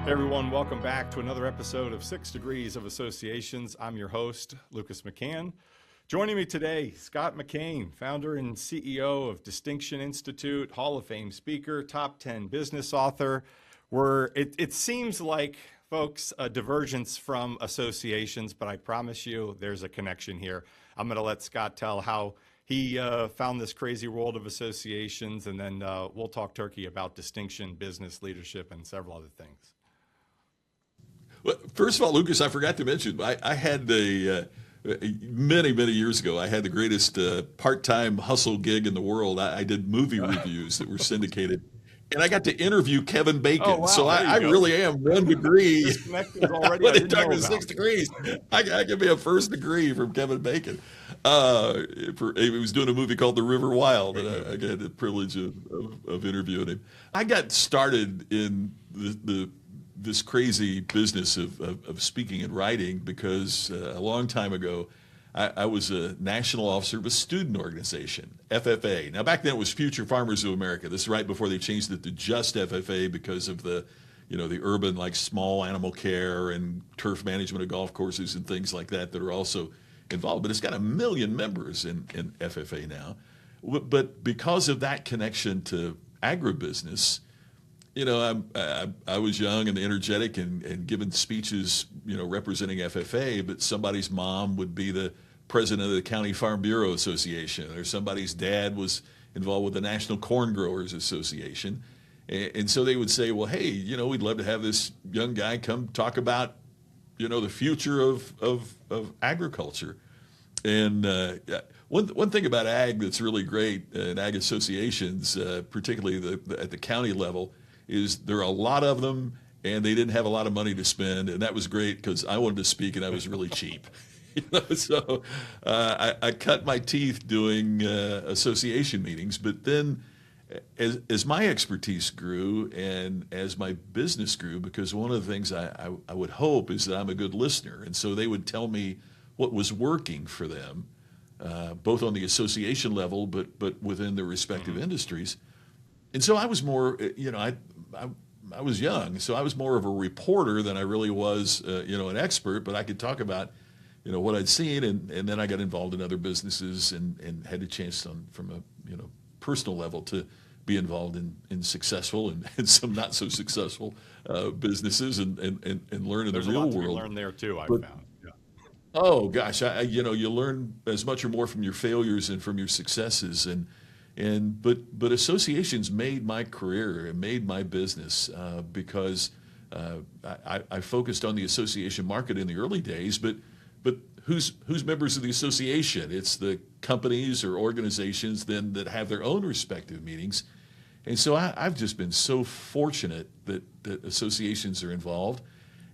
Hey everyone, welcome back to another episode of 6 Degrees of Associations. I'm your host, Lucas McCann. Joining me today, Scott McKain, founder and CEO of Distinction Institute, Hall of Fame speaker, top 10 business author. It seems like, folks, a divergence from associations, but I promise you there's a connection here. I'm going to let Scott tell how he found this crazy world of associations, and then we'll talk turkey about distinction, business, leadership, and several other things. Well, first of all, Lucas, I forgot to mention, I had many years ago, I had the greatest part-time hustle gig in the world. I did movie reviews that were syndicated, and I got to interview Kevin Bacon. Oh, wow. So I really am 1 degree. This connection's already, When they talk about 6 degrees, I can be a first degree from Kevin Bacon. He was doing a movie called The River Wild, and I had the privilege of interviewing him. I got started in this crazy business of speaking and writing because a long time ago, I was a national officer of a student organization, FFA. Now, back then it was Future Farmers of America. This is right before they changed it to just FFA because of the urban, like, small animal care and turf management of golf courses and things like that are also involved. But it's got 1 million members in FFA now. But because of that connection to agribusiness, I was young and energetic and giving speeches, representing FFA, but somebody's mom would be the president of the County Farm Bureau Association, or somebody's dad was involved with the National Corn Growers Association. And so they would say, well, hey, we'd love to have this young guy come talk about, the future of agriculture. And one thing about ag that's really great, and ag associations, particularly at the county level, is there are a lot of them, and they didn't have a lot of money to spend, and that was great because I wanted to speak and I was really cheap. So I cut my teeth doing association meetings. But then as my expertise grew and as my business grew, because one of the things I would hope is that I'm a good listener, and so they would tell me what was working for them, both on the association level but within their respective industries. And so I was more, I was young, so I was more of a reporter than I really was, an expert. But I could talk about, what I'd seen, and then I got involved in other businesses and had a chance from a personal level to be involved in successful and some not so successful businesses and learn in the real world. There's a lot to learn there too, I found. Yeah. Oh gosh, you learn as much or more from your failures and from your successes, but associations made my career and made my business because I focused on the association market in the early days. But who's members of the association? It's the companies or organizations then that have their own respective meetings. And so I've just been so fortunate that associations are involved.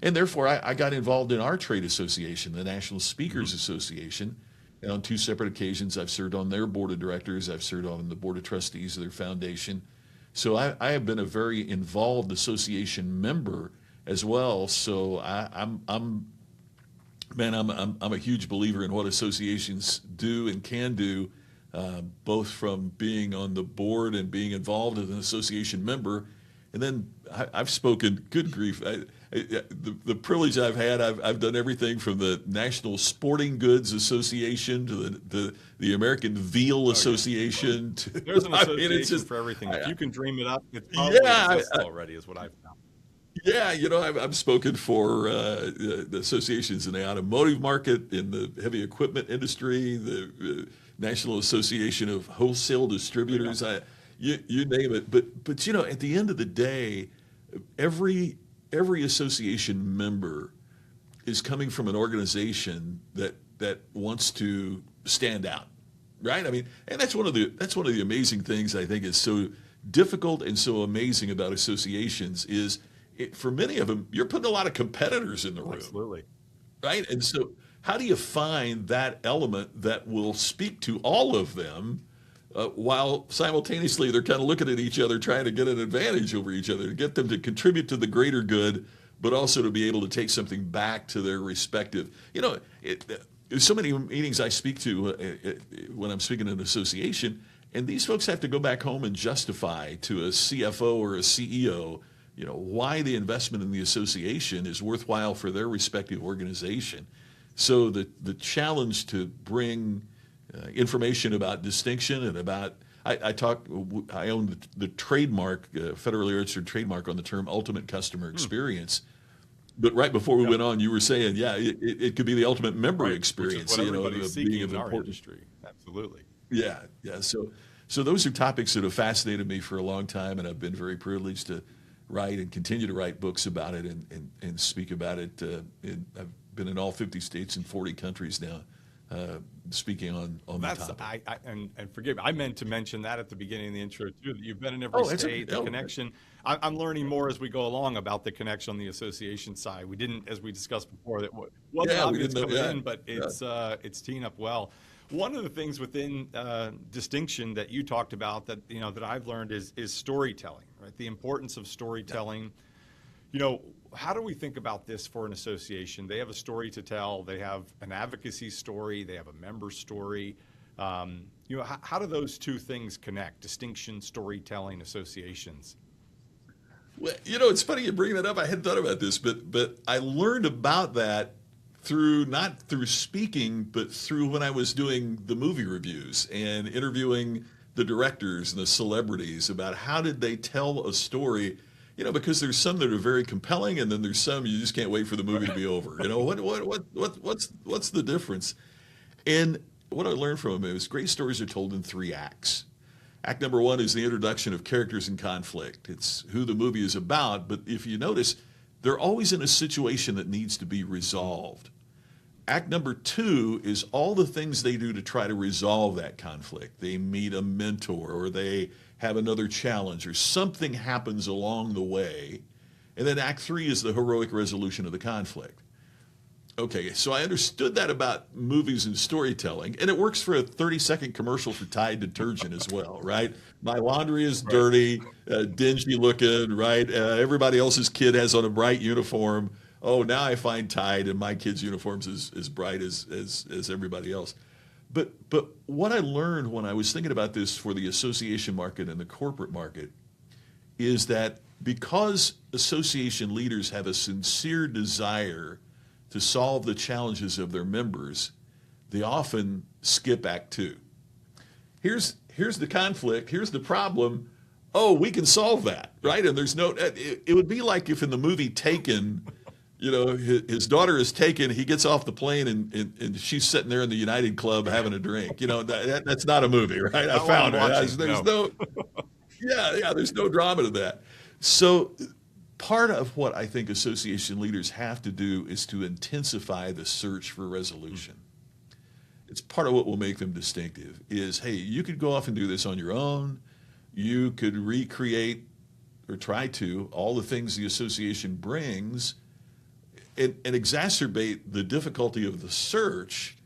And therefore, I got involved in our trade association, the National Speakers Association. And on 2 separate occasions, I've served on their board of directors. I've served on the board of trustees of their foundation. So I have been a very involved association member as well. So I'm a huge believer in what associations do and can do, both from being on the board and being involved as an association member. And then I've spoken, good grief, the privilege I've had, I've done everything from the National Sporting Goods Association to the American Veal Association. There's an association for everything. If you can dream it up, it's probably already, is what I've found. Yeah, I've spoken for the associations in the automotive market, in the heavy equipment industry, the National Association of Wholesale Distributors. You name it. But at the end of the day, every association member is coming from an organization that wants to stand out, right? I mean, and that's one of the amazing things I think is so difficult and so amazing about associations is. For many of them, you're putting a lot of competitors in the room. Absolutely. Right? And so how do you find that element that will speak to all of them while simultaneously they're kind of looking at each other, trying to get an advantage over each other, to get them to contribute to the greater good, but also to be able to take something back to their respective. There's so many meetings I speak to when I'm speaking in an association, and these folks have to go back home and justify to a CFO or a CEO why the investment in the association is worthwhile for their respective organization. So the challenge to bring information about distinction and about I own the trademark, federally registered trademark on the term ultimate customer experience. But right before we went on, you were saying, it could be the ultimate member experience. Which is what everybody's seeking being in our important. industry. Absolutely. Yeah. So those are topics that have fascinated me for a long time, and I've been very privileged to write and continue to write books about it and speak about it. I've been in all 50 states and 40 countries now, speaking on the topic. And forgive me, I meant to mention that at the beginning of the intro too, that you've been in every state, the connection. I'm learning more as we go along about the connection on the association side. We didn't, as we discussed before, that wasn't obvious coming in, but it's teeing up well. One of the things within distinction that you talked about that that I've learned is storytelling, right? The importance of storytelling. How do we think about this for an association? They have a story to tell. They have an advocacy story. They have a member story. How do those two things connect? Distinction, storytelling, associations. Well, it's funny you bring that up. I hadn't thought about this, but I learned about that not through speaking, but through when I was doing the movie reviews and interviewing the directors and the celebrities about how did they tell a story. Because there's some that are very compelling, and then there's some you just can't wait for the movie to be over. What's the difference? And what I learned from them is great stories are told in 3 acts. Act number 1 is the introduction of characters in conflict. It's who the movie is about, but if you notice, they're always in a situation that needs to be resolved. Act number 2 is all the things they do to try to resolve that conflict. They meet a mentor, or they have another challenge, or something happens along the way. And then Act 3 is the heroic resolution of the conflict. Okay, so I understood that about movies and storytelling, and it works for a 30-second commercial for Tide detergent as well, right? My laundry is dirty, dingy looking, right? Everybody else's kid has on a bright uniform. Oh, now I find Tide, and my kid's uniform's as bright as everybody else. But what I learned when I was thinking about this for the association market and the corporate market is that because association leaders have a sincere desire to solve the challenges of their members, they often skip Act 2. Here's the conflict, here's the problem. Oh, we can solve that, right? And there's it would be like if in the movie Taken, his daughter is taken, he gets off the plane and she's sitting there in the United Club having a drink. That's not a movie, right? I found it. There's no drama to that. So part of what I think association leaders have to do is to intensify the search for resolution. It's part of what will make them distinctive is, hey, you could go off and do this on your own. You could recreate or try to all the things the association brings and exacerbate the difficulty of the search,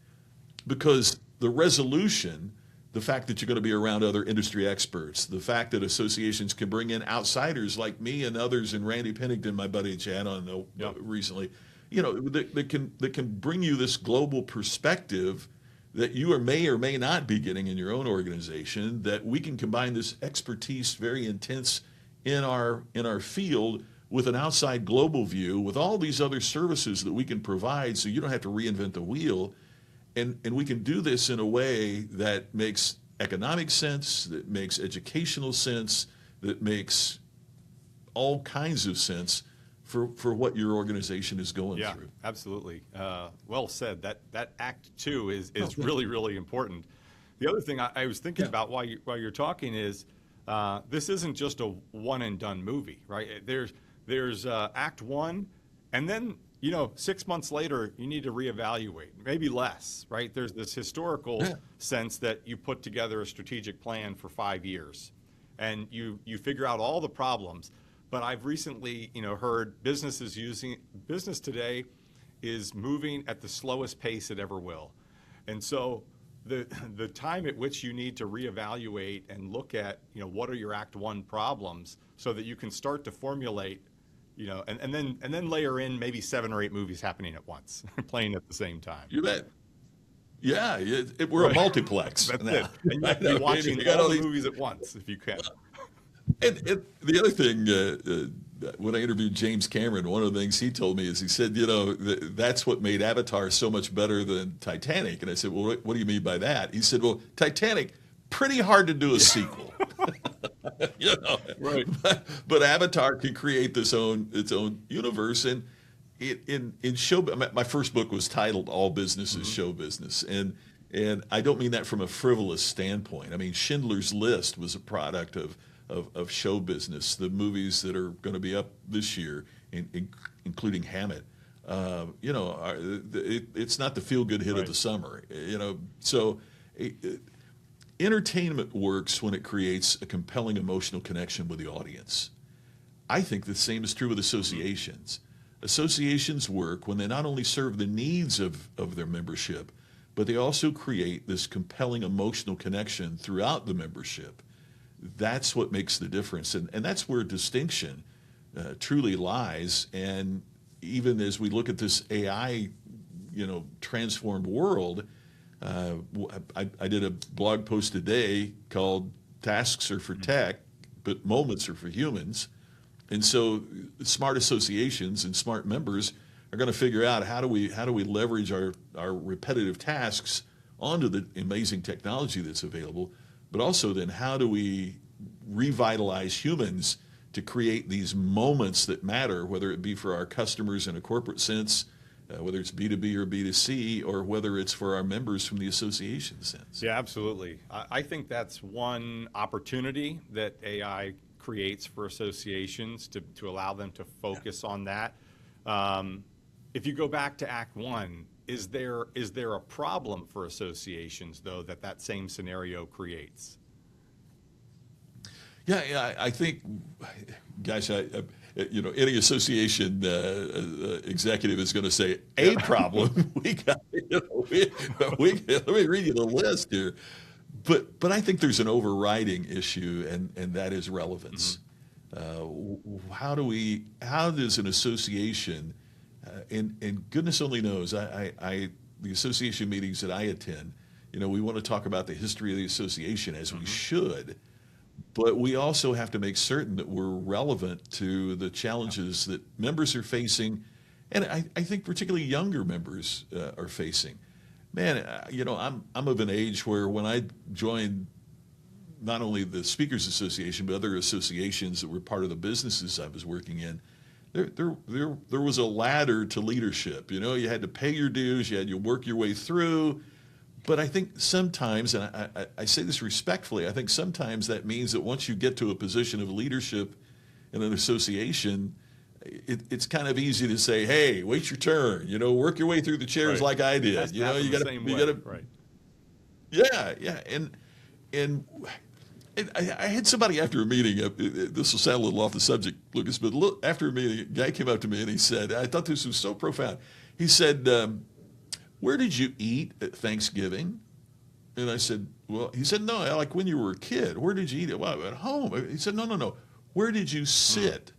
because the resolution, the fact that you're going to be around other industry experts, the fact that associations can bring in outsiders like me and others, and Randy Pennington, my buddy Chad, on recently, that can bring you this global perspective that you may or may not be getting in your own organization, that we can combine this expertise very intense in our field with an outside global view, with all these other services that we can provide, so you don't have to reinvent the wheel. And we can do this in a way that makes economic sense, that makes educational sense, that makes all kinds of sense for what your organization is going through. Yeah, absolutely. Well said. That Act 2 is really, really important. The other thing I was thinking about while you're talking is this isn't just a one and done movie, right? There's Act 1, and then 6 months later, you need to reevaluate, maybe less, right? There's this historical sense that you put together a strategic plan for 5 years, and you figure out all the problems. But I've recently, heard business today is moving at the slowest pace it ever will. And so the time at which you need to reevaluate and look at, what are your Act 1 problems so that you can start to formulate, and then layer in maybe 7 or 8 movies happening at once, playing at the same time. You bet. Yeah, we're a multiplex. That's it. And you have to be watching all the movies at once if you can. And the other thing when I interviewed James Cameron, one of the things he told me is he said, that's what made Avatar so much better than Titanic. And I said, well, what do you mean by that? He said, well, Titanic, pretty hard to do a sequel. Right. But Avatar can create its own universe. And in show, my first book was titled All Business is Show Business. And I don't mean that from a frivolous standpoint. I mean, Schindler's List was a product of show business. The movies that are going to be up this year, including Hammett, it's not the feel-good hit of the summer. So entertainment works when it creates a compelling emotional connection with the audience. I think the same is true with associations. Associations work when they not only serve the needs of their membership, but they also create this compelling emotional connection throughout the membership. That's what makes the difference. And that's where distinction truly lies. And even as we look at this AI, transformed world, I did a blog post today called Tasks Are for Tech, but Moments Are for Humans. And so smart associations and smart members are going to figure out how do we leverage our repetitive tasks onto the amazing technology that's available, but also then how do we revitalize humans to create these moments that matter, whether it be for our customers in a corporate sense, whether it's B2B or B2C, or whether it's for our members from the association sense. Yeah, absolutely. I think that's one opportunity that AI creates for associations to allow them to focus on that. If you go back to Act One, is there a problem for associations, though, that same scenario creates? Yeah, I think, gosh, any association executive is going to say a problem. We got, let me read you the list here, but I think there's an overriding issue, and that is relevance. How does an association, and goodness only knows, the association meetings that I attend, we want to talk about the history of the association as we should. But we also have to make certain that we're relevant to the challenges that members are facing, and I think particularly younger members are facing. Man, I'm of an age where when I joined not only the Speakers Association but other associations that were part of the businesses I was working in, there was a ladder to leadership. You had to pay your dues, you had to work your way through. But I think sometimes, and I say this respectfully, I think sometimes that means that once you get to a position of leadership in an association, it's kind of easy to say, "Hey, wait your turn. Work your way through the chairs like I did." You got to, right? Yeah, and I had somebody after a meeting. This will sound a little off the subject, Lucas, but after a meeting, a guy came up to me and he said, "I thought this was so profound." He said, "Where did you eat at Thanksgiving?" And I said, "Well," he said, "No, like when you were a kid. Where did you eat it?" "Well, at home." He said, No. Where did you sit?"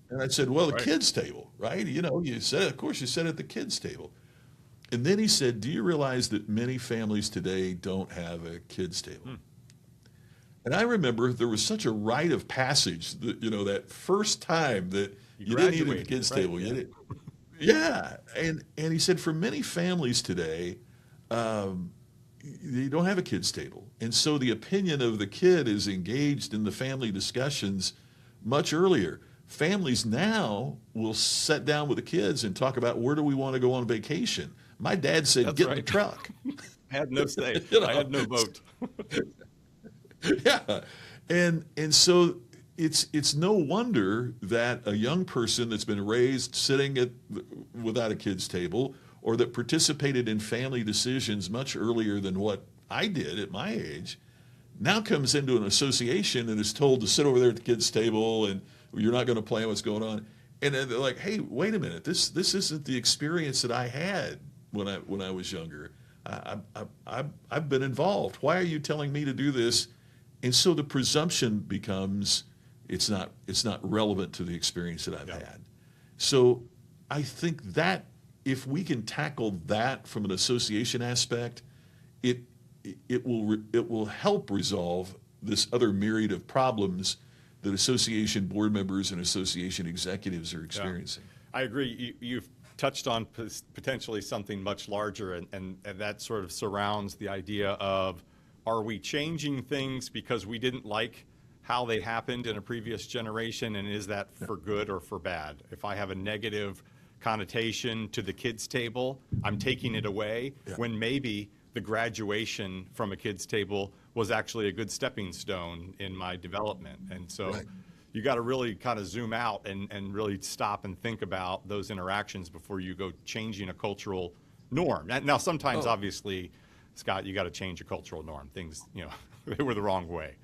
And I said, "Well, the kids' table, right? You said, of course, you sat at the kids' table." And then he said, "Do you realize that many families today don't have a kids' table?" And I remember there was such a rite of passage that, that first time that you didn't eat at the kids' table. You didn't. Yeah, and he said for many families today, they don't have a kids' table, and so the opinion of the kid is engaged in the family discussions much earlier. Families now will sit down with the kids and talk about where do we want to go on vacation. My dad said, "Get in the truck." I had no say. I had no vote. Yeah, and so. It's no wonder that a young person that's been raised sitting without a kid's table, or that participated in family decisions much earlier than what I did at my age, now comes into an association and is told to sit over there at the kids' table and you're not going to plan what's going on. And then they're like, "Hey, wait a minute, this isn't the experience that I had when I was younger. I've been involved. Why are you telling me to do this?" And so the presumption becomes, it's not relevant to the experience that I've had. So I think that if we can tackle that from an association aspect, it will help resolve this other myriad of problems that association board members and association executives are Yeah. experiencing. I agree. You've touched on potentially something much larger, and that sort of surrounds the idea of, are we changing things because we didn't like how they happened in a previous generation, and is that for good or for bad? If I have a negative connotation to the kids' table, I'm taking it away, Yeah. when maybe the graduation from a kids' table was actually a good stepping stone in my development. And so Right. you got to really kind of zoom out and really stop and think about those interactions before you go changing a cultural norm. Now, sometimes, Oh. obviously, Scott, you got to change a cultural norm. Things, they were the wrong way.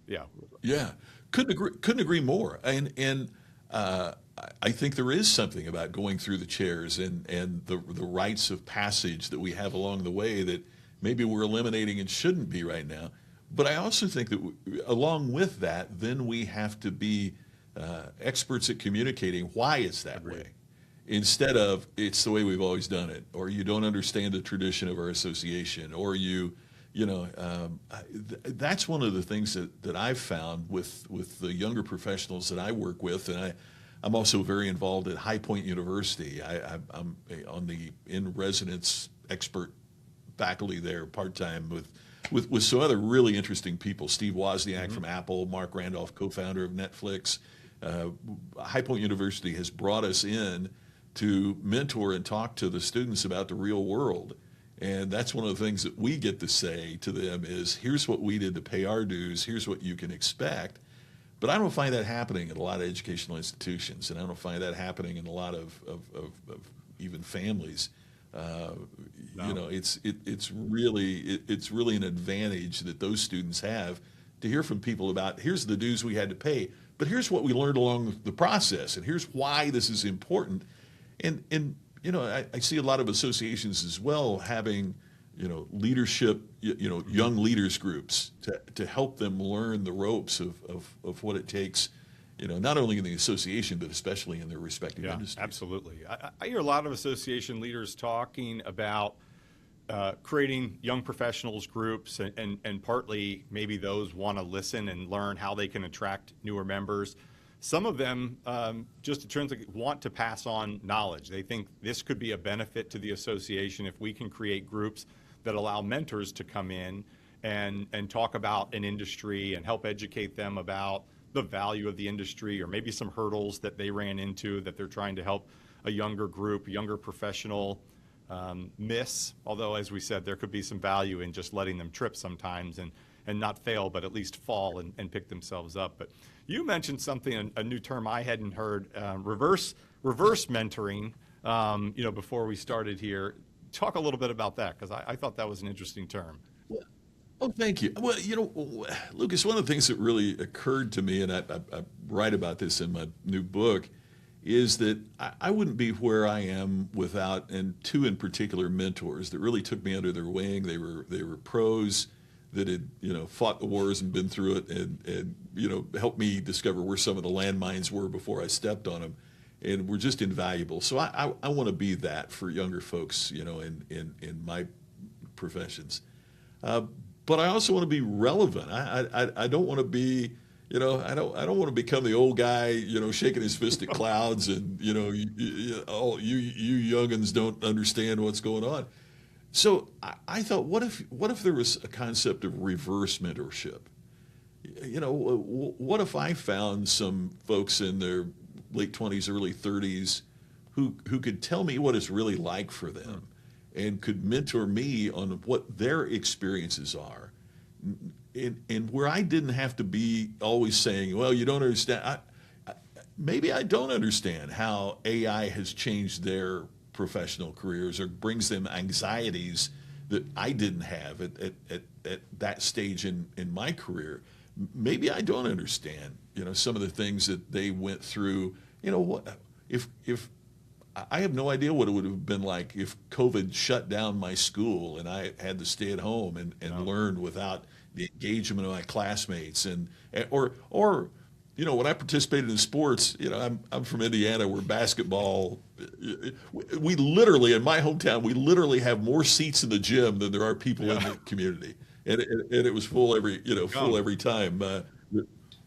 Yeah. Yeah, couldn't agree more. And I think there is something about going through the chairs and the rites of passage that we have along the way that maybe we're eliminating and shouldn't be right now. But I also think that along with that, then we have to be experts at communicating why it's that Agreed. way, instead of it's the way we've always done it, or you don't understand the tradition of our association, or that's one of the things that I've found with the younger professionals that I work with, and I'm also very involved at High Point University. I'm on the in-residence expert faculty there part-time with some other really interesting people. Steve Wozniak from Apple, Mark Randolph, co-founder of Netflix. High Point University has brought us in to mentor and talk to the students about the real world. And that's one of the things that we get to say to them is, here's what we did to pay our dues, here's what you can expect. But I don't find that happening in a lot of educational institutions, and I don't find that happening in a lot of even families. No. It's really an advantage that those students have to hear from people about, here's the dues we had to pay, but here's what we learned along the process, and here's why this is important. And I see a lot of associations as well having leadership, young leaders groups to help them learn the ropes of what it takes, not only in the association, but especially in their respective Yeah, industries. absolutely. I hear a lot of association leaders talking about creating young professionals groups, and partly maybe those want to listen and learn how they can attract newer members. Some of them just intrinsically want to pass on knowledge. They think this could be a benefit to the association if we can create groups that allow mentors to come in and talk about an industry and help educate them about the value of the industry, or maybe some hurdles that they ran into that they're trying to help a younger group, younger professional miss. Although, as we said, there could be some value in just letting them trip sometimes and not fail, but at least fall and pick themselves up. But you mentioned something, a new term I hadn't heard, reverse mentoring, before we started here. Talk a little bit about that, because I thought that was an interesting term. Oh, thank you. Well, Lucas, one of the things that really occurred to me, and I write about this in my new book, is that I wouldn't be where I am without, and two in particular, mentors that really took me under their wing. They were pros that had fought the wars and been through it, and helped me discover where some of the landmines were before I stepped on them, and were just invaluable. So I want to be that for younger folks, in my professions. But I also want to be relevant. I don't want to be, I don't want to become the old guy, shaking his fist at clouds and, you youngins don't understand what's going on. So I thought, what if there was a concept of reverse mentorship? What if I found some folks in their late 20s, early 30s who could tell me what it's really like for them, and could mentor me on what their experiences are, and where I didn't have to be always saying, well, you don't understand. Maybe I don't understand how AI has changed their professional careers or brings them anxieties that I didn't have at that stage in my career. Maybe I don't understand, some of the things that they went through. If I have no idea what it would have been like if COVID shut down my school and I had to stay at home and learn without the engagement of my classmates, or when I participated in sports, I'm from Indiana, where basketball, we literally, in my hometown, we literally have more seats in the gym than there are people in the community, and it was full every time.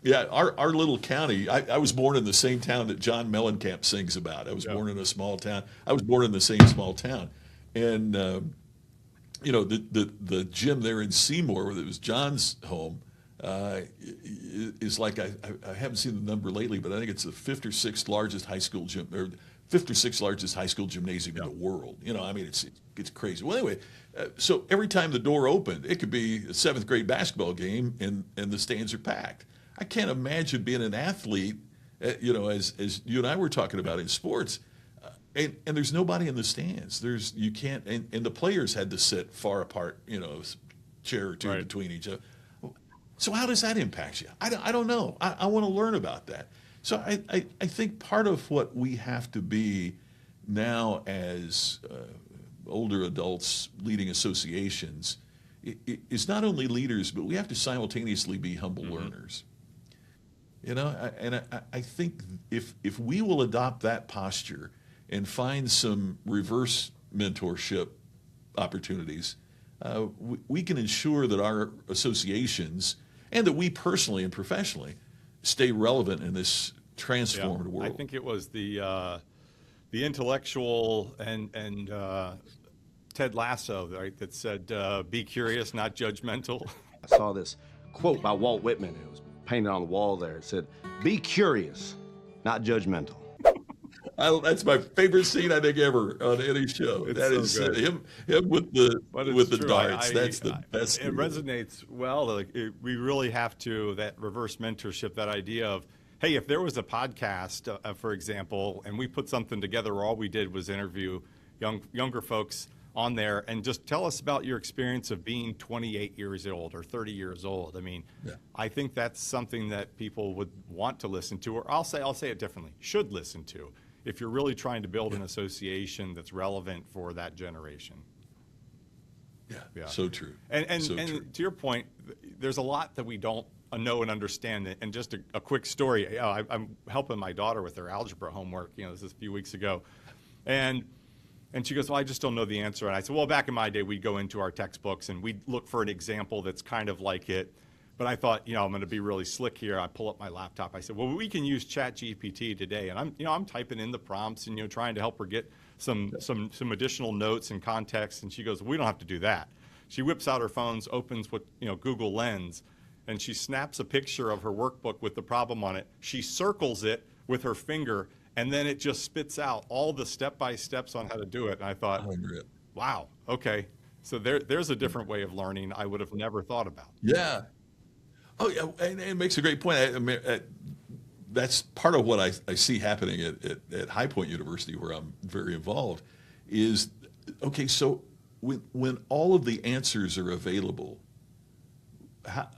Yeah, our little county, I was born in the same town that John Mellencamp sings about. I was born in a small town. I was born in the same small town. And, the gym there in Seymour, where it was John's home, is like, I haven't seen the number lately, but I think it's the fifth or sixth largest high school gym, or fifth or sixth largest high school gymnasium in the world. I mean, it's crazy. Well, anyway, so every time the door opened, it could be a seventh grade basketball game, and the stands are packed. I can't imagine being an athlete, as you and I were talking about in sports, and there's nobody in the stands. You can't, and the players had to sit far apart, a chair or two between each other. So how does that impact you? I don't know. I want to learn about that. So I think part of what we have to be now as older adults leading associations is not only leaders, but we have to simultaneously be humble learners. I think if we will adopt that posture and find some reverse mentorship opportunities, we can ensure that our associations and that we personally and professionally stay relevant in this transformed world. I think it was the intellectual and Ted Lasso, right, that said, "Be curious, not judgmental." I saw this quote by Walt Whitman. It was painted on the wall there. It said, "Be curious, not judgmental." That's my favorite scene I think ever on any show. It's that so is good. him with the True. darts. That's the best. It resonates well. We really have to, that reverse mentorship, that idea of, hey, if there was a podcast, for example, and we put something together, all we did was interview younger folks on there and just tell us about your experience of being 28 years old or 30 years old. I mean, I think that's something that people would want to listen to, or I'll say it differently, should listen to, if you're really trying to build an association that's relevant for that generation. Yeah. So true. And so true. to your point, there's a lot that we don't know and understand. And just a quick story. I'm helping my daughter with her algebra homework. This is a few weeks ago, and she goes, "Well, I just don't know the answer." And I said, "Well, back in my day, we'd go into our textbooks and we'd look for an example that's kind of like it." But I thought, I'm going to be really slick here. I pull up my laptop. I said, "Well, we can use ChatGPT today." And I'm typing in the prompts and, trying to help her get some additional notes and context. And she goes, "We don't have to do that." She whips out her phones, opens Google Lens, and she snaps a picture of her workbook with the problem on it. She circles it with her finger, and then it just spits out all the step-by-steps on how to do it. And I thought, wow, okay. So there's a different way of learning I would have never thought about. Yeah. Oh, yeah, and it makes a great point. I mean, that's part of what I see happening at High Point University, where I'm very involved, is, okay, so when all of the answers are available,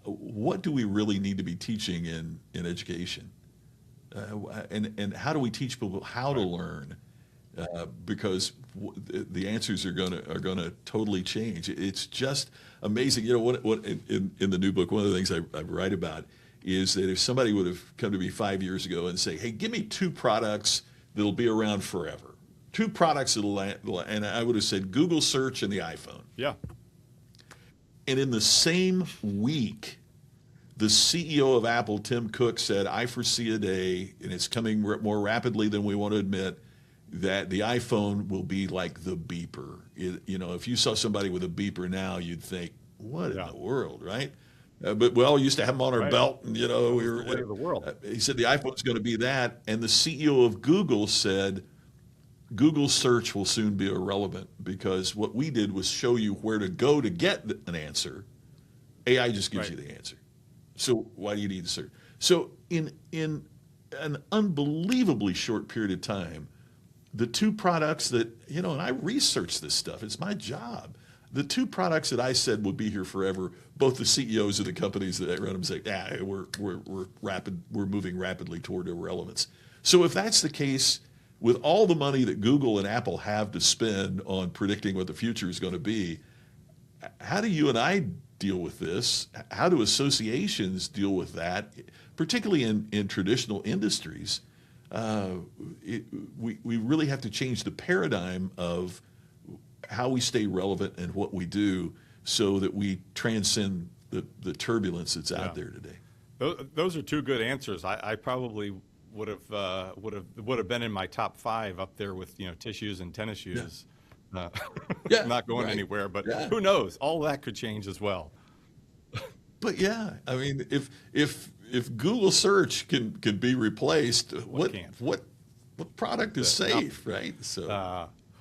what do we really need to be teaching in education? And how do we teach people how to learn? Because the answers are gonna totally change. It's just amazing. What in the new book, one of the things I write about is that if somebody would have come to me 5 years ago and say, "Hey, give me 2 products that'll be around forever, 2 products and I would have said Google search and the iPhone. Yeah. And in the same week, the CEO of Apple, Tim Cook, said, "I foresee a day, and it's coming more rapidly than we want to admit, that the iPhone will be like the beeper." If you saw somebody with a beeper now, you'd think, what in the world, right? But we all used to have them on our belt, and we were the way of the world. He said the iPhone's going to be that, and the CEO of Google said, "Google search will soon be irrelevant, because what we did was show you where to go to get an answer. AI just gives you the answer. So why do you need to search?" So in an unbelievably short period of time, the 2 products that, and I research this stuff, it's my job. The 2 products that I said would be here forever, both the CEOs of the companies that run them say, we're moving rapidly toward irrelevance. So if that's the case, with all the money that Google and Apple have to spend on predicting what the future is going to be, how do you and I deal with this? How do associations deal with that, particularly in traditional industries? We really have to change the paradigm of how we stay relevant and what we do, so that we transcend the turbulence that's out there today. Those are two good answers. I probably would have been in my top five up there with tissues and tennis shoes. Uh, Yeah, not going right. anywhere, but Yeah. who knows? All that could change as well. But yeah, I mean, if Google search can be replaced, what can't? what product is safe, right? So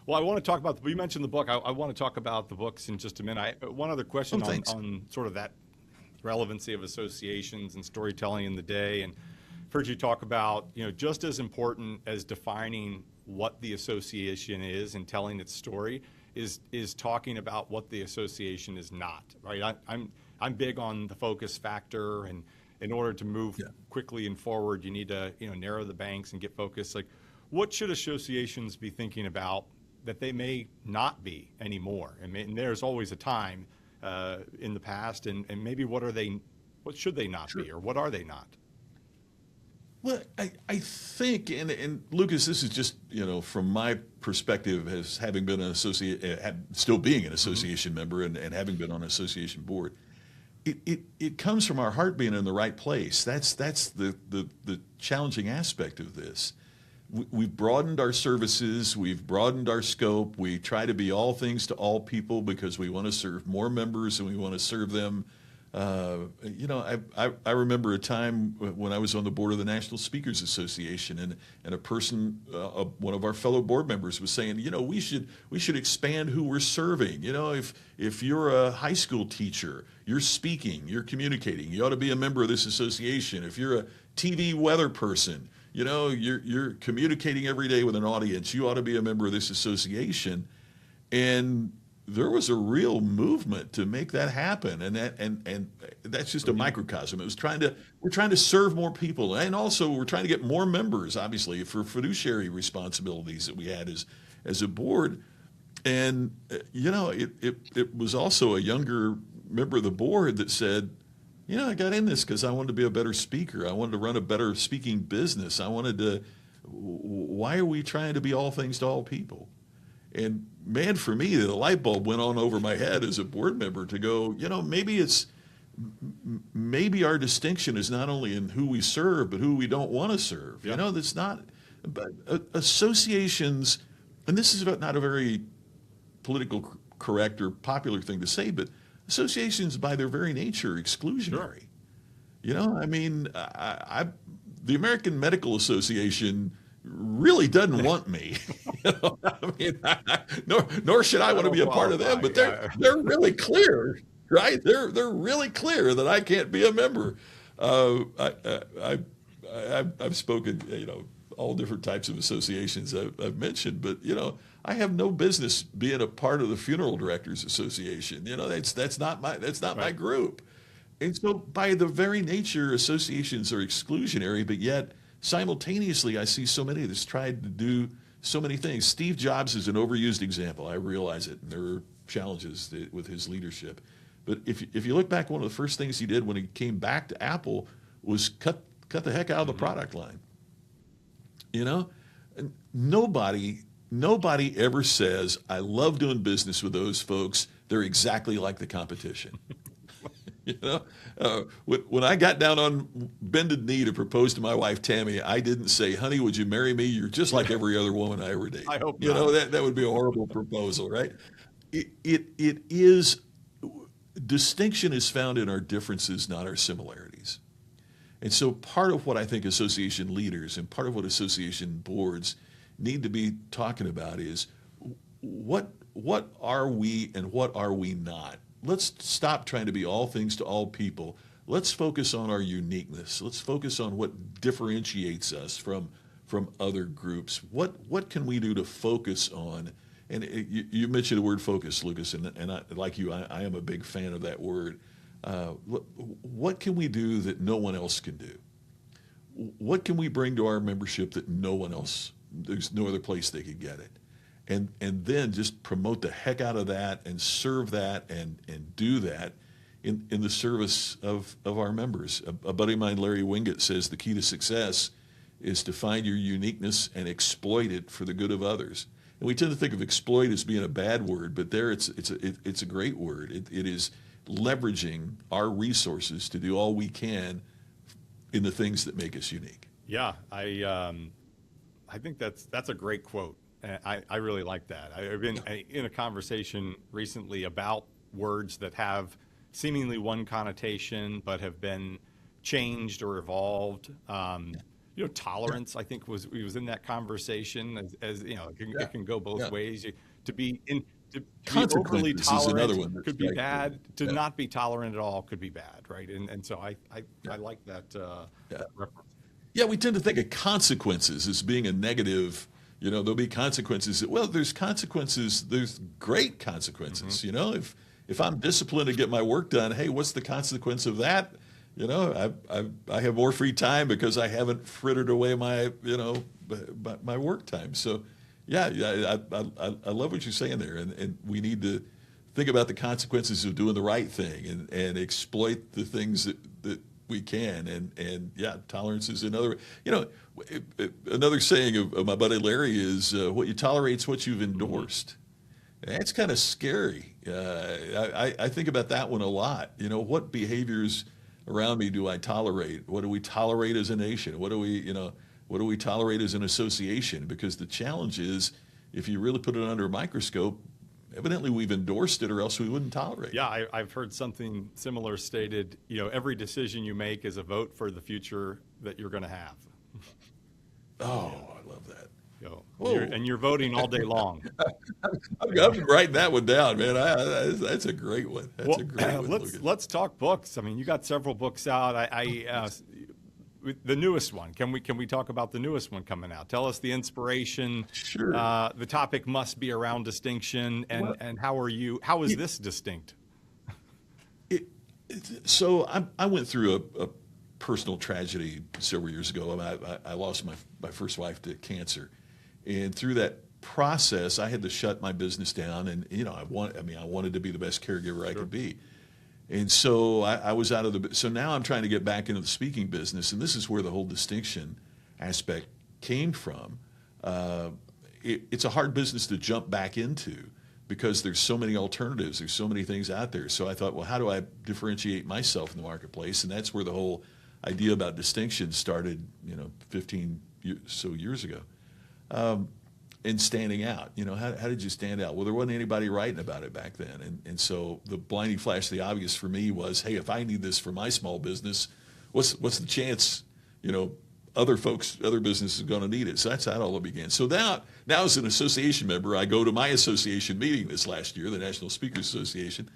Well, I want to talk about. You mentioned the book. I want to talk about the books in just a minute. One other question thanks. on sort of that relevancy of associations and storytelling in the day, and I've heard you talk about just as important as defining what the association is and telling its story is talking about what the association is not. Right? I'm big on the focus factor, and in order to move quickly and forward, you need to narrow the banks and get focused. Like, what should associations be thinking about that they may not be anymore? And there's always a time in the past, and maybe what should they not be, or what are they not? well, I think, and Lucas, this is just from my perspective as having been an still being an association member and having been on an association board. It comes from our heart being in the right place. That's the challenging aspect of this. We've broadened our services. We've broadened our scope. We try to be all things to all people because we want to serve more members and we want to serve them. I remember a time when I was on the board of the National Speakers Association, and a person, one of our fellow board members, was saying, we should expand who we're serving. If you're a high school teacher, you're speaking, you're communicating, you ought to be a member of this association. If you're a TV weather person, you're communicating every day with an audience, you ought to be a member of this association. And there was a real movement to make that happen, and that's just a microcosm. We're trying to serve more people, and also we're trying to get more members, obviously, for fiduciary responsibilities that we had as a board. And it was also a younger member of the board that said, I got in this because I wanted to be a better speaker. I wanted to run a better speaking business. Why are we trying to be all things to all people? And man, for me, the light bulb went on over my head as a board member to go, maybe our distinction is not only in who we serve, but who we don't want to serve. Yeah. That's not, but associations, and this is not a very political correct or popular thing to say, but associations by their very nature are exclusionary. Sure. The American Medical Association really doesn't want me. Nor should I want to be a part of them. But they're really clear, right? They're really clear that I can't be a member. I've spoken, all different types of associations I've mentioned, but I have no business being a part of the Funeral Directors Association. That's not my group. And so by the very nature, associations are exclusionary, but yet simultaneously, I see so many that's tried to do so many things. Steve Jobs is an overused example. I realize it, and there are challenges with his leadership. But if you look back, one of the first things he did when he came back to Apple was cut the heck out of the product line. And nobody ever says, I love doing business with those folks. They're exactly like the competition. When I got down on bended knee to propose to my wife, Tammy, I didn't say, honey, would you marry me? You're just like every other woman I ever date. I hope not. That would be a horrible proposal, right? It is, distinction is found in our differences, not our similarities. And so part of what I think association leaders and part of what association boards need to be talking about is what are we and what are we not? Let's stop trying to be all things to all people. Let's focus on our uniqueness. Let's focus on what differentiates us from other groups. What can we do to focus on? And you mentioned the word focus, Lucas, and I, like you, I am a big fan of that word. What can we do that no one else can do? What can we bring to our membership that there's no other place they could get it? And then just promote the heck out of that and serve that and do that in the service of our members. A buddy of mine, Larry Winget, says the key to success is to find your uniqueness and exploit it for the good of others. And we tend to think of exploit as being a bad word, but there it's a great word. It is leveraging our resources to do all we can in the things that make us unique. Yeah, I think that's a great quote. And I really like that. I've been in a conversation recently about words that have seemingly one connotation but have been changed or evolved. Tolerance, I think was in that conversation as it can go both Yeah. ways. To be overly Consequences is another tolerant one that could be strikes me. bad. To Yeah. not be tolerant at all could be bad, right? And so I like that Yeah. reference. Yeah, we tend to think of consequences as being a negative. There'll be consequences. Well, there's consequences. There's great consequences. If I'm disciplined to get my work done, hey, what's the consequence of that? I have more free time because I haven't frittered away my my work time. So, yeah, I love what you're saying there, and we need to think about the consequences of doing the right thing and exploit the things that we can. And yeah, tolerance is another. Another saying of my buddy Larry is, what you tolerate is what you've endorsed. That's kind of scary. I think about that one a lot. What behaviors around me do I tolerate? What do we tolerate as a nation? What do we tolerate as an association? Because the challenge is, if you really put it under a microscope, evidently we've endorsed it, or else we wouldn't tolerate it. Yeah, I've heard something similar stated. Every decision you make is a vote for the future that you're going to have. Oh, I love that. You're voting all day long. I've been writing that one down, man. That's a great one. That's a great one. Let's talk books. I mean, you got several books out. The newest one. Can we talk about the newest one coming out? Tell us the inspiration. Sure. The topic must be around distinction, and how is this distinct? So I went through a personal tragedy several years ago. I lost my first wife to cancer, and through that process, I had to shut my business down. And I wanted to be the best caregiver I could be. And so I was out of so now I'm trying to get back into the speaking business, and this is where the whole distinction aspect came from. It's a hard business to jump back into because there's so many alternatives, there's so many things out there. So I thought, well, how do I differentiate myself in the marketplace? And that's where the whole idea about distinction started, 15 so years ago. And standing out, how did you stand out? Well, there wasn't anybody writing about it back then. And so the blinding flash, the obvious for me was, hey, if I need this for my small business, what's the chance, other businesses are going to need it? So that's how it all began. So now as an association member, I go to my association meeting this last year, the National Speakers Association.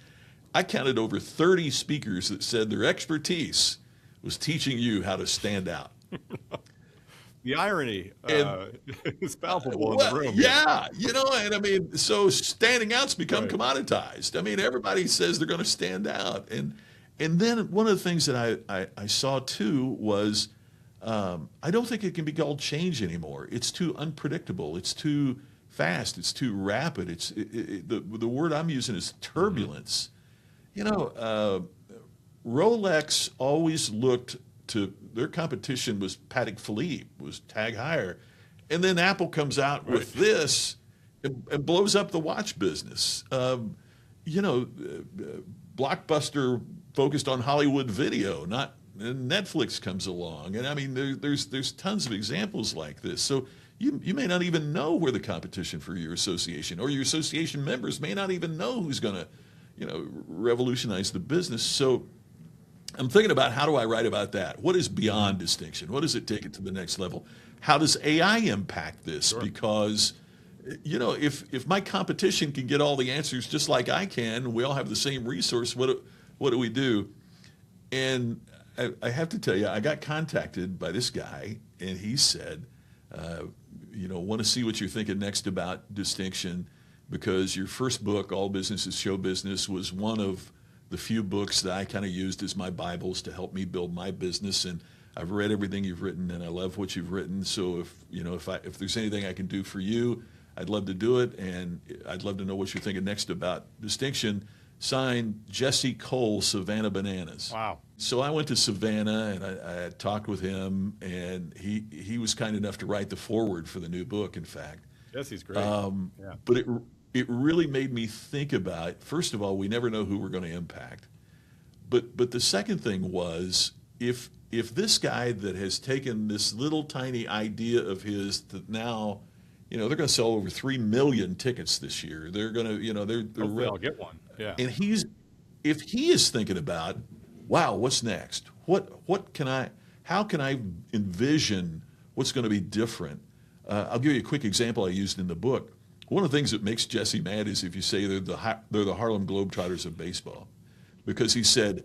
I counted over 30 speakers that said their expertise was teaching you how to stand out. The irony is palpable in the room. Yeah, and I mean, so standing out's become commoditized. I mean, everybody says they're going to stand out. And then one of the things that I saw too was, I don't think it can be called change anymore. It's too unpredictable. It's too fast. It's too rapid. The word I'm using is turbulence. Rolex always looked to their competition was Patek Philippe, was Tag Heuer. And then Apple comes out with this and blows up the watch business. Blockbuster focused on Hollywood video, not Netflix comes along. And I mean, there's tons of examples like this. So you may not even know where the competition for your association or your association members may not even know who's going to, revolutionize the business. So I'm thinking about, how do I write about that? What is beyond distinction? What does it take it to the next level? How does AI impact this? Sure. Because, if my competition can get all the answers just like I can, we all have the same resource, what do we do? And I have to tell you, I got contacted by this guy, and he said, want to see what you're thinking next about distinction, because your first book, All Business is Show Business, was one of the few books that I kind of used as my Bibles to help me build my business. And I've read everything you've written, and I love what you've written. So if there's anything I can do for you, I'd love to do it. And I'd love to know what you're thinking next about distinction. Signed, Jesse Cole, Savannah Bananas. Wow. So I went to Savannah, and I talked with him, and he was kind enough to write the foreword for the new book, in fact. Jesse's great. But it really made me think about, first of all, we never know who we're going to impact. But the second thing was, if this guy that has taken this little tiny idea of his that now, they're going to sell over 3 million tickets this year. They're going to, they're Hopefully I'll get one. Yeah. and if he is thinking about, wow, what's next? How can I envision what's going to be different? I'll give you a quick example I used in the book. One of the things that makes Jesse mad is if you say they're the Harlem Globetrotters of baseball, because he said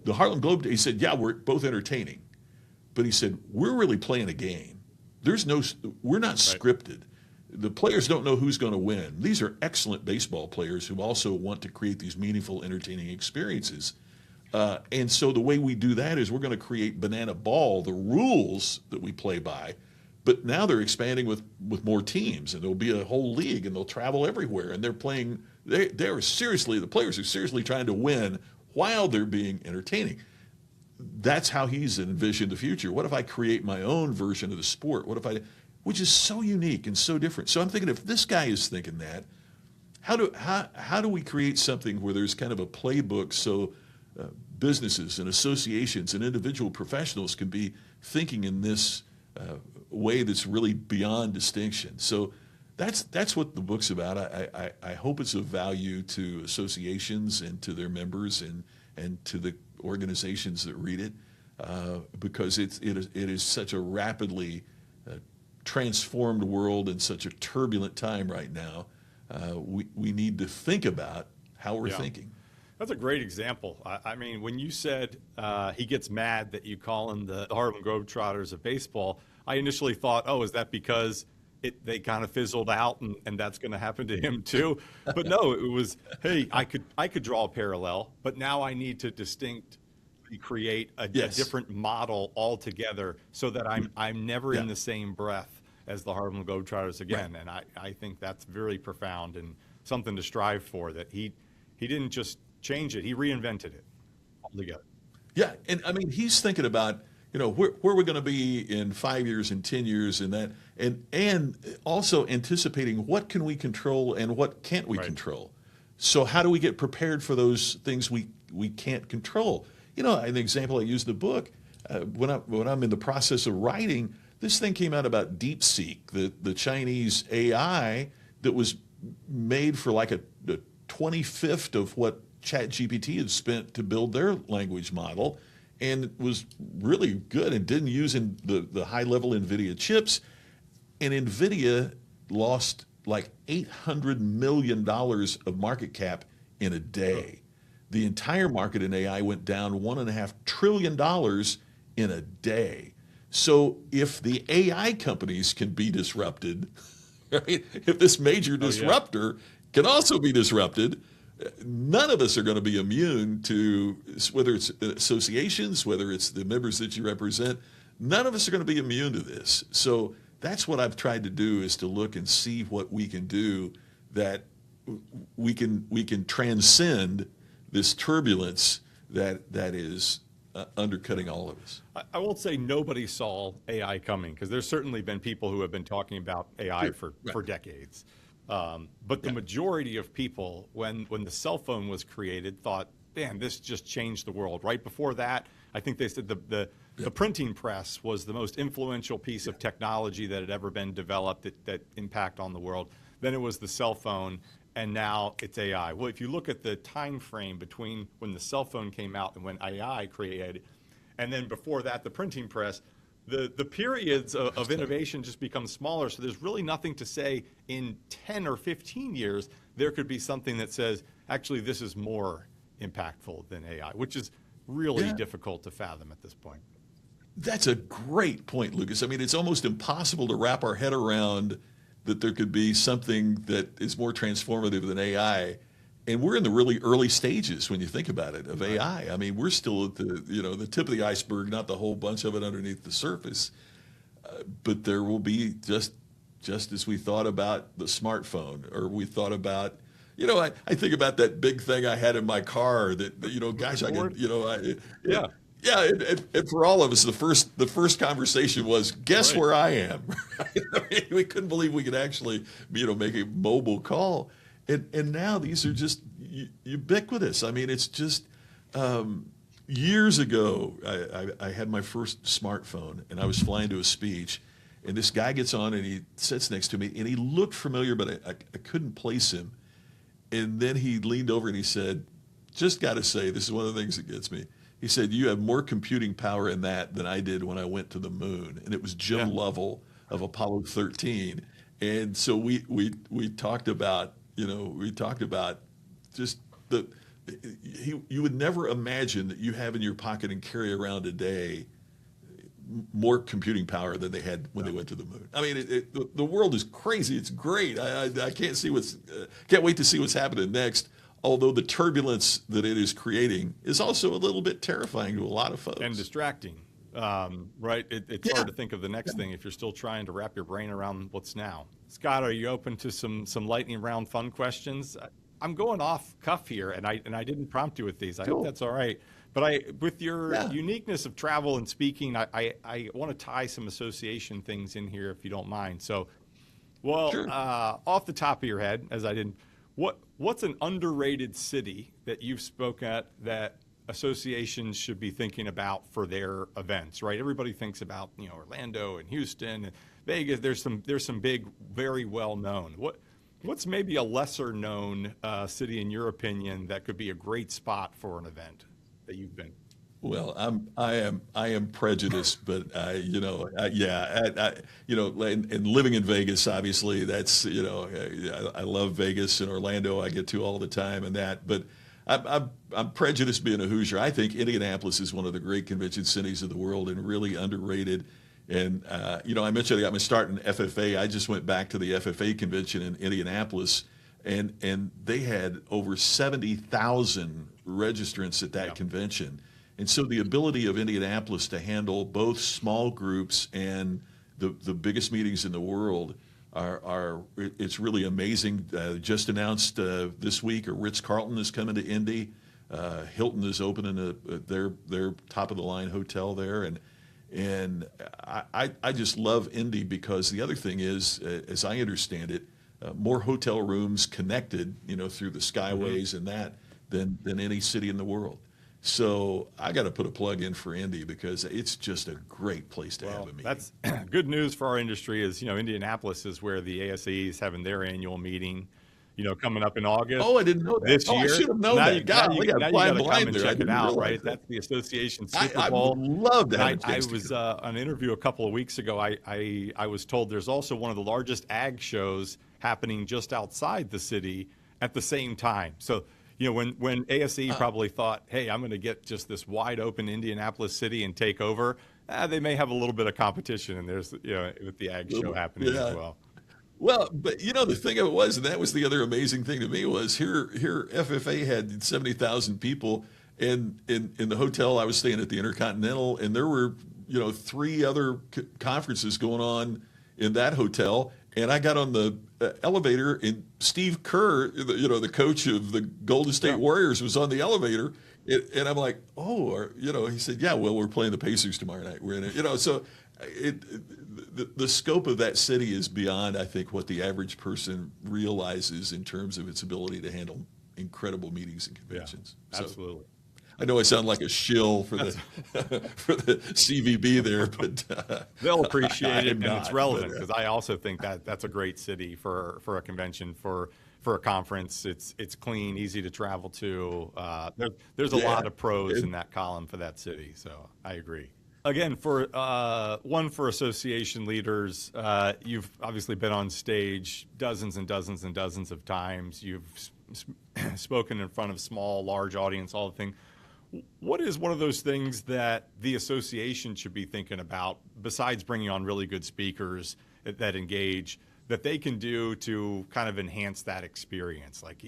the Harlem Globetrotters. He said, yeah, we're both entertaining, but he said we're really playing a game. We're not scripted. The players don't know who's going to win. These are excellent baseball players who also want to create these meaningful, entertaining experiences. And so the way we do that is we're going to create Banana Ball, the rules that we play by, but now they're expanding with more teams, and there'll be a whole league, and they'll travel everywhere, and they're playing. The players are seriously trying to win while they're being entertaining. That's how he's envisioned the future. What if I create my own version of the sport? Which is so unique and so different. So I'm thinking, if this guy is thinking that, how do we create something where there's kind of a playbook so businesses and associations and individual professionals can be thinking in this way that's really beyond distinction? So that's what the book's about. I hope it's of value to associations and to their members and to the organizations that read it, because it is such a rapidly transformed world and such a turbulent time right now. We need to think about how we're thinking. That's a great example. I mean, when you said he gets mad that you call him the Harlem Globetrotters of baseball, I initially thought, oh, is that because they kind of fizzled out and that's going to happen to him too? But no, it was, hey, I could draw a parallel, but now I need to distinctly create a different model altogether so that I'm never in the same breath as the Harlem Globetrotters again. Right. And I think that's very profound and something to strive for, that he didn't just change it, he reinvented it altogether. Yeah, and I mean, he's thinking about, where we're going to be in 5 years and 10 years and that, and also anticipating what can we control and what can't we control. So how do we get prepared for those things we can't control? An example I use in the book, when I'm in the process of writing, this thing came out about DeepSeek, the Chinese AI that was made for like a 25th of what ChatGPT had spent to build their language model, and was really good and didn't use the high-level NVIDIA chips. And NVIDIA lost like $800 million of market cap in a day. The entire market in AI went down $1.5 trillion in a day. So if the AI companies can be disrupted, right? If this major disruptor can also be disrupted, none of us are going to be immune to, whether it's associations, whether it's the members that you represent, none of us are going to be immune to this. So that's what I've tried to do, is to look and see what we can do, that we can transcend this turbulence that is undercutting all of us. I won't say nobody saw AI coming, because there's certainly been people who have been talking about AI for decades. But the majority of people, when the cell phone was created, thought, man, this just changed the world. Right before that, I think they said the printing press was the most influential piece of technology that had ever been developed that impact on the world. Then it was the cell phone, and now it's AI. Well, if you look at the time frame between when the cell phone came out and when AI created, and then before that, the printing press, the periods of innovation just become smaller. So there's really nothing to say in 10 or 15 years, there could be something that says, actually, this is more impactful than AI, which is really difficult to fathom at this point. That's a great point, Lucas. I mean, it's almost impossible to wrap our head around that there could be something that is more transformative than AI. And we're in the really early stages, when you think about it, of AI. I mean, we're still at the tip of the iceberg, not the whole bunch of it underneath the surface. But there will be, just as we thought about the smartphone, or we thought about, I think about that big thing I had in my car that gosh, I could, and for all of us, the first conversation was, guess where I am? I mean, we couldn't believe we could actually, make a mobile call. And now these are just ubiquitous. I mean, it's just, years ago, I had my first smartphone, and I was flying to a speech, and this guy gets on, and he sits next to me, and he looked familiar, but I couldn't place him. And then he leaned over and he said, just got to say, this is one of the things that gets me. He said, you have more computing power in that than I did when I went to the moon. And it was Jim Lovell of Apollo 13. And so we talked about, just you would never imagine that you have in your pocket and carry around today more computing power than they had when they went to the moon. I mean, the world is crazy. It's great. I can't wait to see what's happening next. Although the turbulence that it is creating is also a little bit terrifying to a lot of folks. And distracting, right? It's hard to think of the next thing if you're still trying to wrap your brain around what's now. Scott, are you open to some lightning round fun questions? I'm going off cuff here, and I didn't prompt you with these. I hope that's all right. But with your uniqueness of travel and speaking, I want to tie some association things in here if you don't mind. So, off the top of your head, as I didn't, what's an underrated city that you've spoke at that associations should be thinking about for their events, right? Everybody thinks about, Orlando and Houston and Vegas. There's some big, very well known. What's maybe a lesser known city in your opinion that could be a great spot for an event that you've been? Well, I am prejudiced, but and living in Vegas, obviously, that's I love Vegas and Orlando. I get to all the time and that, but I'm prejudiced being a Hoosier. I think Indianapolis is one of the great convention cities of the world and really underrated. And I mentioned I got my start in FFA. I just went back to the FFA convention in Indianapolis, and they had over 70,000 registrants at that convention. And so the ability of Indianapolis to handle both small groups and the biggest meetings in the world it's really amazing. Just announced this week, Ritz-Carlton is coming to Indy. Hilton is opening their top of the line hotel there, and I just love Indy because the other thing is, as I understand it, more hotel rooms connected, through the skyways and that than any city in the world. So I got to put a plug in for Indy because it's just a great place to have a meeting. That's good news for our industry is, Indianapolis is where the ASAE is having their annual meeting, coming up in August. Oh, I didn't know that. This year. I should have known that. God, we got flying blind there. Check it out, right? That's the association Super Bowl. I would love that. I was on an interview a couple of weeks ago. I was told there's also one of the largest ag shows happening just outside the city at the same time. So, when ASE probably thought, hey, I'm going to get just this wide open Indianapolis city and take over, they may have a little bit of competition, and there's, with the ag show happening as well. Well, but the thing of it was, and that was the other amazing thing to me was here FFA had 70,000 people, and in the hotel I was staying at the Intercontinental, and there were 3 other conferences going on in that hotel. And I got on the elevator, and Steve Kerr, the coach of the Golden State Warriors, was on the elevator, and I'm like, he said, yeah, well, we're playing the Pacers tomorrow night. We're in it, so the scope of that city is beyond, I think, what the average person realizes in terms of its ability to handle incredible meetings and conventions. Yeah, absolutely. I know I sound like a shill for the for the CVB there, but they'll appreciate it, and it's relevant because I also think that's a great city for a convention, for a conference. It's clean, easy to travel to. There's a lot of pros in that column for that city, so I agree. Again, for association leaders, you've obviously been on stage dozens and dozens and dozens of times. You've spoken in front of small, large audience, all the things. What is one of those things that the association should be thinking about, besides bringing on really good speakers that engage, that they can do to kind of enhance that experience? Like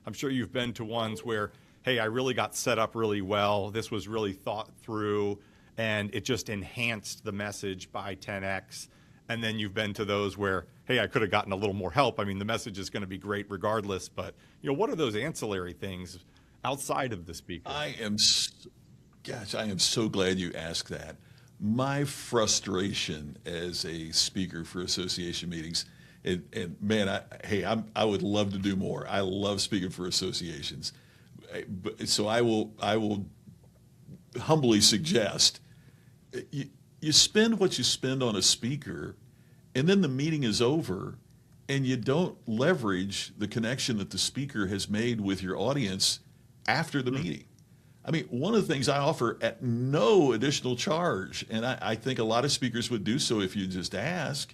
I'm sure you've been to ones where, hey, I really got set up really well. This was really thought through, and it just enhanced the message by 10x. And then you've been to those where, hey, I could have gotten a little more help. I mean, the message is going to be great regardless, but what are those ancillary things outside of the speaker? I am so glad you asked that. My frustration as a speaker for association meetings, and man, I would love to do more. I love speaking for associations, so I will humbly suggest, you spend what you spend on a speaker, and then the meeting is over, and you don't leverage the connection that the speaker has made with your audience after the meeting. I mean, one of the things I offer at no additional charge, and I think a lot of speakers would do so if you just ask,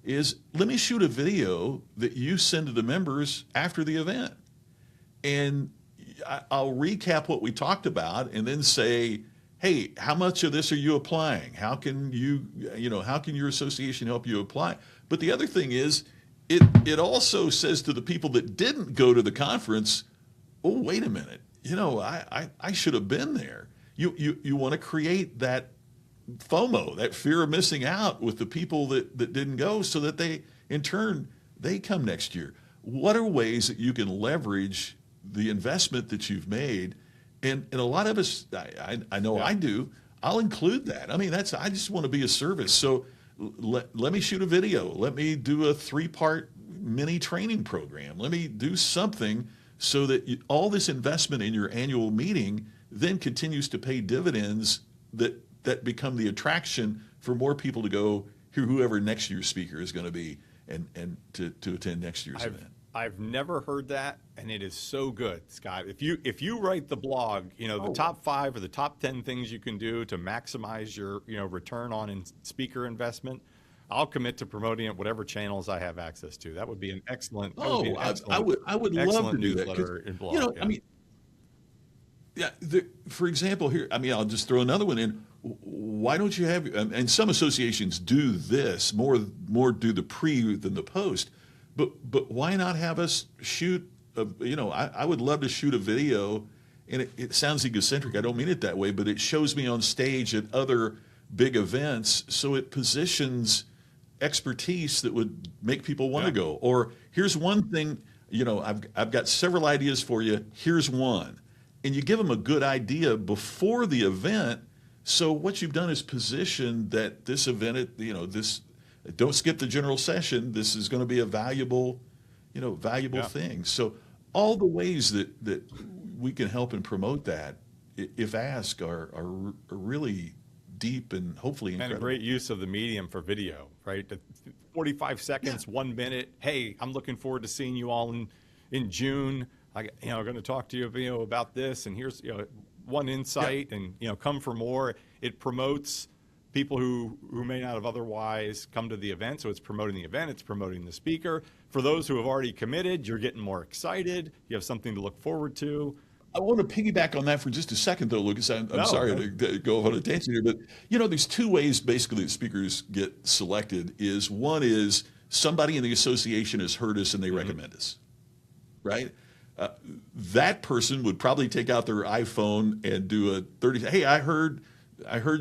is let me shoot a video that you send to the members after the event. And I'll recap what we talked about and then say, hey, how much of this are you applying? How can how can your association help you apply? But the other thing is, it also says to the people that didn't go to the conference, oh, wait a minute, I should have been there. You want to create that FOMO, that fear of missing out with the people that didn't go, so that they, in turn, they come next year. What are ways that you can leverage the investment that you've made? And a lot of us, I know I do, I'll include that. I mean, I just want to be a service. So let me shoot a video. Let me do a 3-part mini training program. Let me do something so that all this investment in your annual meeting then continues to pay dividends that become the attraction for more people to go hear whoever next year's speaker is going to be and to attend next year's event. I've never heard that, and it is so good, Scott. If you write the blog, the top 5 or the top 10 things you can do to maximize your return on speaker investment, I'll commit to promoting it whatever channels I have access to. That would be an excellent. I would love to do that. And blog, I mean, for example, here, I mean, I'll just throw another one in. Why don't you have? And some associations do this more do the pre than the post. But why not have us shoot? I would love to shoot a video, and it sounds egocentric. I don't mean it that way, but it shows me on stage at other big events, so it positions expertise that would make people want to go. Or here's one thing, I've got several ideas for you. Here's one, and you give them a good idea before the event. So what you've done is position that this event, this. Don't skip the general session. This is going to be a valuable thing. So all the ways that we can help and promote that, if asked, are really deep and hopefully incredible. And a great use of the medium for video, right? 45 seconds, 1 minute. Hey, I'm looking forward to seeing you all in June. I'm going to talk to you, about this, and here's one insight, and come for more. It promotes people who may not have otherwise come to the event. So it's promoting the event, it's promoting the speaker. For those who have already committed, you're getting more excited. You have something to look forward to. I want to piggyback on that for just a second, though, Lucas. I'm sorry to go on a tangent here, but there's 2 ways basically that speakers get selected. One is somebody in the association has heard us and they recommend us, right? That person would probably take out their iPhone and do a 30. Hey, I heard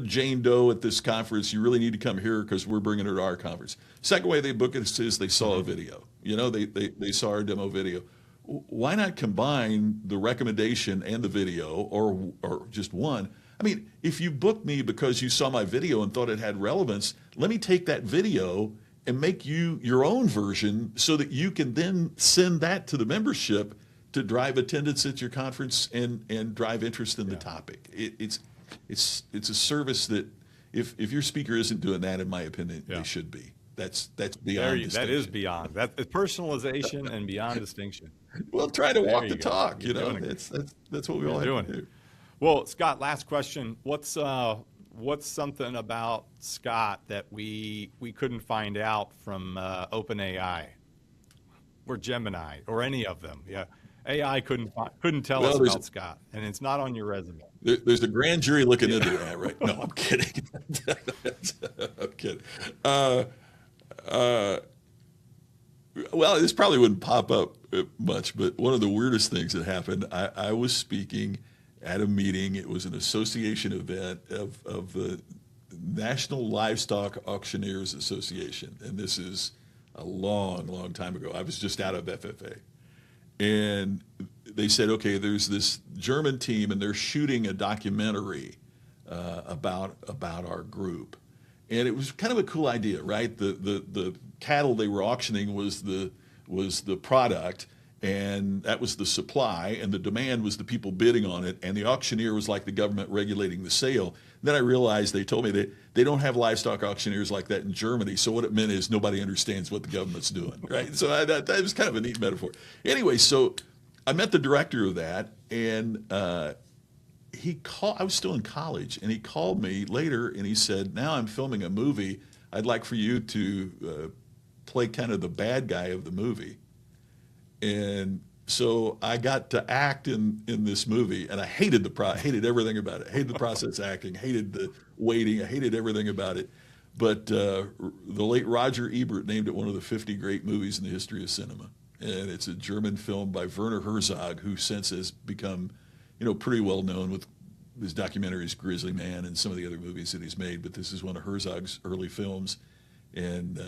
Jane Doe at this conference. You really need to come here because we're bringing her to our conference. Second way they book it is they saw a video. They saw our demo video. Why not combine the recommendation and the video, or just one? I mean, if you booked me because you saw my video and thought it had relevance, let me take that video and make you your own version so that you can then send that to the membership to drive attendance at your conference and drive interest in the topic. It's a service that if your speaker isn't doing that, in my opinion, they should be. That's beyond distinction. That is beyond. That is personalization and beyond distinction. We'll try to walk the go. talk. That's what we all have to do. Well, Scott, last question. What's something about Scott that we couldn't find out from OpenAI or Gemini or any of them? Yeah. AI couldn't tell us about Scott, and it's not on your resume. There's a grand jury looking into that, right? No, I'm kidding. I'm kidding. Well, this probably wouldn't pop up much, but one of the weirdest things that happened, I was speaking at a meeting. It was an association event of the National Livestock Auctioneers Association, and this is a long, long time ago. I was just out of FFA. And they said, okay, there's this German team, and they're shooting a documentary about our group. And it was kind of a cool idea, right? The cattle they were auctioning was the product, And that was the supply, and the demand was the people bidding on it, and the auctioneer was like the government regulating the sale. Then I realized they told me that they don't have livestock auctioneers like that in Germany. So what it meant is nobody understands what the government's doing, right? So that was kind of a neat metaphor. Anyway, so I met the director of that, and he called. I was still in college, and he called me later, and he said, "Now I'm filming a movie. I'd like for you to play kind of the bad guy of the movie." And so I got to act in this movie, and I hated hated everything about it. Hated the process acting, hated the waiting, I hated everything about it. But the late Roger Ebert named it one of the 50 great movies in the history of cinema. And it's a German film by Werner Herzog, who since has become, pretty well known with his documentaries Grizzly Man and some of the other movies that he's made. But this is one of Herzog's early films, and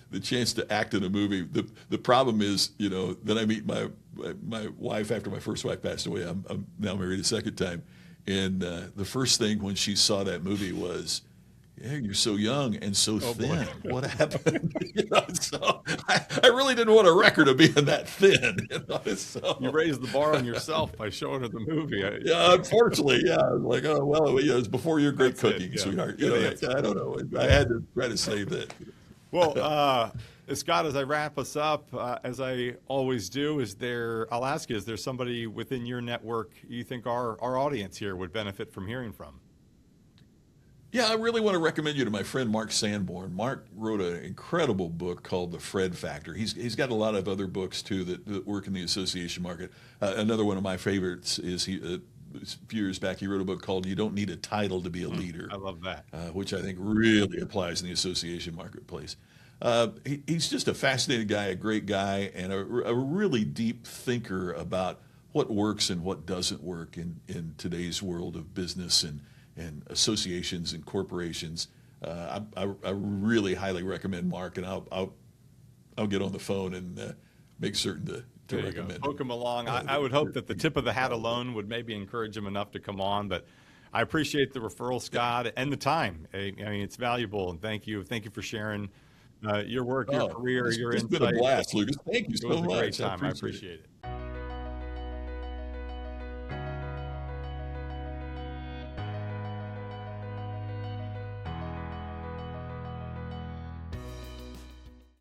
the chance to act in a movie. The problem is, then I meet my wife after my first wife passed away. I'm now married a second time, and the first thing when she saw that movie was, "Yeah, you're so young and so thin. What happened?" So I really didn't want a record of being that thin. So You raised the bar on yourself by showing her the movie. yeah, unfortunately, yeah. I was like, oh well, it's before your great That's cooking, yeah. sweetheart. Yeah, I don't know. I had to try to save that. Well, Scott, as I wrap us up, as I always do, I'll ask you, is there somebody within your network you think our audience here would benefit from hearing from? Yeah, I really want to recommend you to my friend Mark Sanborn. Mark wrote an incredible book called The Fred Factor. He's got a lot of other books too that work in the association market. Another one of my favorites is a few years back he wrote a book called "You Don't Need a Title to Be a Leader." I love that. Which I think really applies in the association marketplace. He's just a fascinating guy, a great guy, and a really deep thinker about what works and what doesn't work in today's world of business and associations and corporations. I really highly recommend Mark, and I'll get on the phone and make certain to recommend. Poke him along. I would hope that the tip of the hat alone would maybe encourage him enough to come on, but I appreciate the referral, Scott, and the time. I mean, it's valuable, and thank you for sharing your work, your career, your It's insight. been a blast, Lucas. Thank you It so was a much. great time. I appreciate it.